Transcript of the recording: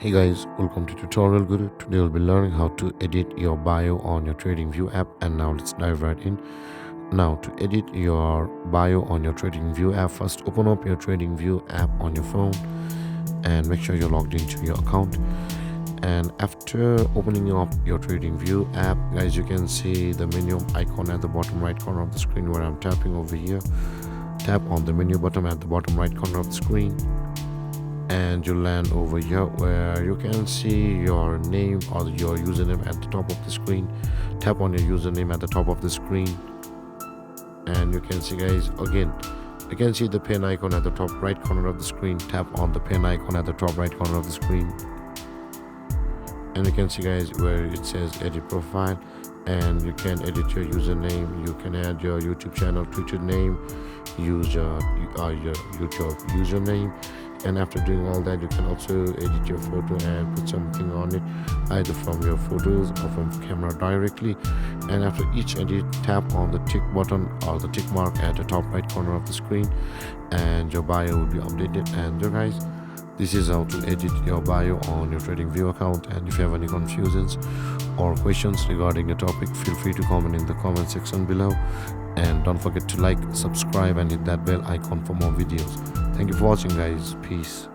Hey guys, welcome to Tutorial Guru. Today we'll be learning how to edit your bio on your TradingView app, and now let's dive right in. Now to edit your bio on your TradingView app, first open up your TradingView app on your phone and make sure you're logged into your account. And after opening up your TradingView app, guys, you can see the menu icon at the bottom right corner of the screen where I'm tapping over here. Tap on the menu button at the bottom right corner of the screen and you land over here where you can see your name or your username at the top of the screen. Tap on your username at the top of the screen and you can see, guys, again you can see the pen icon at the top right corner of the screen. Tap on the pen icon at the top right corner of the screen and you can see, guys, where it says edit profile, and you can edit your username. You can add your YouTube channel, Twitter name, use your YouTube username, and after doing all that, you can also edit your photo and put something on it, either from your photos or from camera directly. And after each edit, tap on the tick button or the tick mark at the top right corner of the screen and your bio will be updated. And guys, this is how to edit your bio on your TradingView account. And if you have any confusions or questions regarding the topic, feel free to comment in the comment section below, and don't forget to like, subscribe and hit that bell icon for more videos. Thank you for watching, guys. Peace.